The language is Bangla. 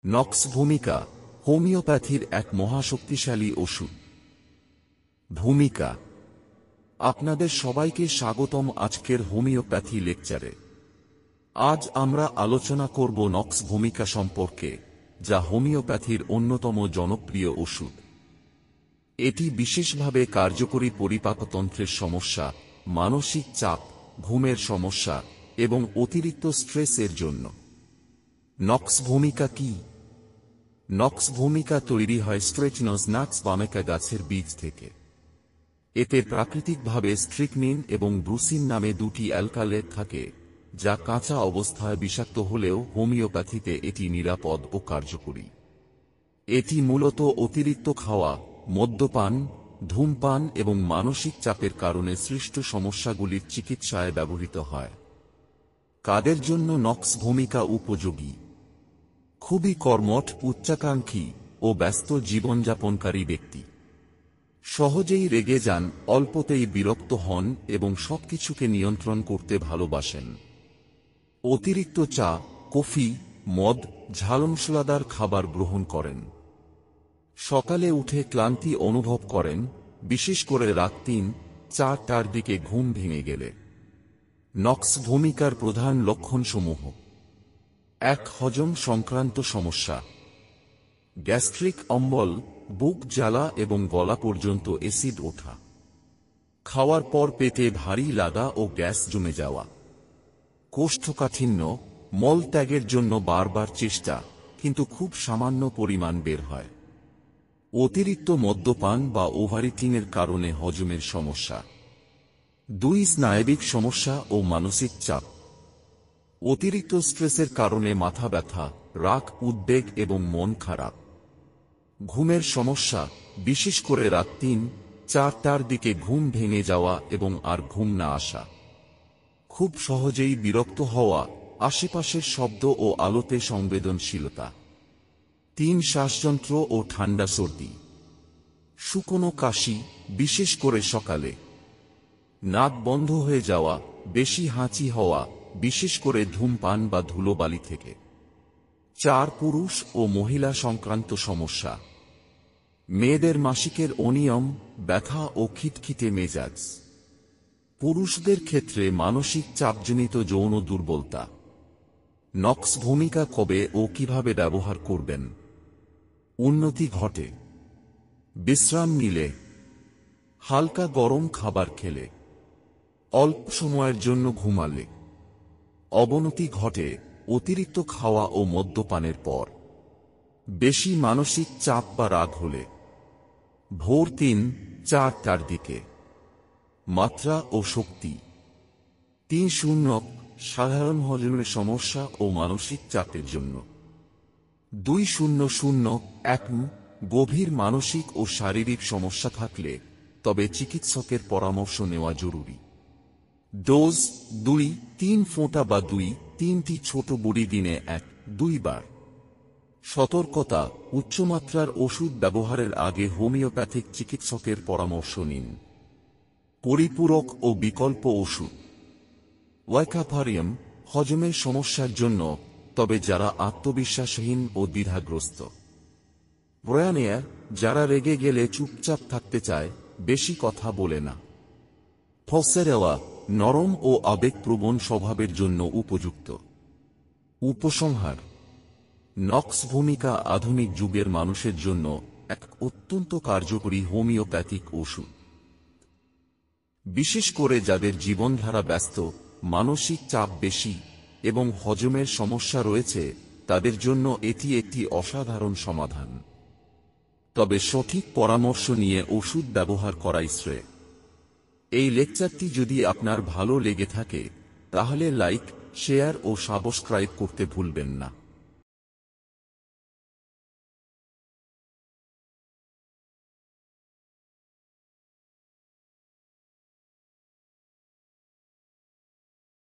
নক্স ভূমিকা হোমিওপ্যাথির এক মহাশক্তিশালী ওষুধ। ভূমিকা। আপনাদের সবাইকে স্বাগতম আজকের হোমিওপ্যাথি লেকচারে। আজ আমরা আলোচনা করব নক্স ভূমিকা সম্পর্কে, যা হোমিওপ্যাথির অন্যতম জনপ্রিয় ওষুধ। এটি বিশেষভাবে কার্যকরী পরিপাকতন্ত্রের সমস্যা, মানসিক চাপ, ঘুমের সমস্যা এবং অতিরিক্ত স্ট্রেসের জন্য। নক্স ভূমিকা কি? নক্স ভূমিকা তৈরি হয় স্ট্রেচনস নাক্স বামেকা গাছের বীজ থেকে। এতে প্রাকৃতিকভাবে স্ট্রিকনিন এবং ব্রুসিন নামে দুটি অ্যালকালয়েড থাকে, যা কাঁচা অবস্থায় বিষাক্ত হলেও হোমিওপ্যাথিতে এটি নিরাপদ ও কার্যকরী। এটি মূলত অতিরিক্ত খাওয়া, মদ্যপান, ধূমপান এবং মানসিক চাপের কারণে সৃষ্ট সমস্যাগুলির চিকিৎসায় ব্যবহৃত হয়। কাদের জন্য নক্স ভূমিকা উপযোগী? খুবই কর্মঠ, উচ্চাকাঙ্ক্ষী ও ব্যস্ত জীবনযাপনকারী ব্যক্তি। সহজেই রেগে যান, অল্পতেই বিরক্ত হন এবং সবকিছুকে নিয়ন্ত্রণ করতে ভালোবাসেন। অতিরিক্ত চা, কফি, মদ, ঝালমশলাদার খাবার গ্রহণ করেন। সকালে উঠে ক্লান্তি অনুভব করেন, বিশেষ করে রাত ৩-৪টার দিকে ঘুম ভেঙে গেলে। নক্স ভূমিকার প্রধান লক্ষণসমূহ: ১. হজম সংক্রান্ত সমস্যা। গ্যাস্ট্রিক অম্বল, বুক জ্বালা এবং গলা পর্যন্ত অ্যাসিড ওঠা। খাওয়ার পর পেটে ভারী লাগা ও গ্যাস জমে যাওয়া। কোষ্ঠকাঠিন্য, মল ত্যাগের জন্য বারবার চেষ্টা, কিন্তু খুব সামান্য পরিমাণ বের হয়। অতিরিক্ত মদ্যপান বা ওভারইটিংয়ের কারণে হজমের সমস্যা। ২. স্নায়বিক সমস্যা ও মানসিক চাপ। অতিরিক্ত স্ট্রেসের কারণে মাথা ব্যথা, রাগ, উদ্বেগ এবং মন খারাপ। ঘুমের সমস্যা, বিশেষ করে রাত ৩-৪টার দিকে ঘুম ভেঙে যাওয়া এবং আর ঘুম না আসা। খুব সহজেই বিরক্ত হওয়া, আশেপাশের শব্দ ও আলোতে সংবেদনশীলতা। ৩. শ্বাসযন্ত্র ও ঠান্ডা সর্দি। শুকনো কাশি, বিশেষ করে সকালে। নাক বন্ধ হয়ে যাওয়া, বেশি হাঁচি হওয়া, বিশেষ করে ধূমপান বা ধুলোবালি থেকে। ৪. পুরুষ ও মহিলা সংক্রান্ত সমস্যা। মেয়েদের মাসিকের অনিয়ম, ব্যথা ও খিটখিটে মেজাজ। পুরুষদের ক্ষেত্রে মানসিক চাপজনিত যৌন দুর্বলতা। নক্স ভূমিকা কবে ও কিভাবে ব্যবহার করবেন? উন্নতি ঘটে বিশ্রাম নিলে, হালকা গরম খাবার খেলে, অল্প সময়ের জন্য ঘুমালে। অবনতি ঘটে অতিরিক্ত খাওয়া ও মদ্যপানের পর, বেশি মানসিক চাপ বা রাগ হলে। ভোর ৩-৪টার দিকে। মাত্রা ও শক্তি। ৩-০ সাধারণ হজমের সমস্যা ও মানসিক চাপের জন্য। ২-০-০-১ গভীর মানসিক ও শারীরিক সমস্যা থাকলে তবে চিকিৎসকের পরামর্শ নেওয়া জরুরি। ডোজ ২-৩ ফোঁটা বা ২-৩টি ছোট বড়ি দিনে ১-২ বার। সতর্কতা: উচ্চমাত্রার ওষুধ ব্যবহারের আগে হোমিওপ্যাথিক চিকিৎসকের পরামর্শ নিন। পরিপূরক ও বিকল্প ওষুধ। ওয়াইকাফারিয়াম হজমের সমস্যার জন্য, তবে যারা আত্মবিশ্বাসহীন ও দ্বিধাগ্রস্ত। প্রয়ানেয়া যারা রেগে গেলে চুপচাপ থাকতে চায়, বেশি কথা বলে না। ফসেরেওয়া নরম ও আবেগপ্রবণ স্বভাবের জন্য উপযুক্ত। উপসংহার: নক্স ভূমিকা আধুনিক যুগের মানুষের জন্য এক অত্যন্ত কার্যকরী হোমিওপ্যাথিক ওষুধ। বিশেষ করে যাদের জীবনধারা ব্যস্ত, মানসিক চাপ বেশি এবং হজমের সমস্যা রয়েছে, তাদের জন্য এটি একটি অসাধারণ সমাধান। তবে সঠিক পরামর্শ নিয়ে ওষুধ ব্যবহার করাই শ্রেয়। এই লেকচারটি যদি আপনার ভালো লেগে থাকে, তাহলে লাইক, শেয়ার ও সাবস্ক্রাইব করতে ভুলবেন না।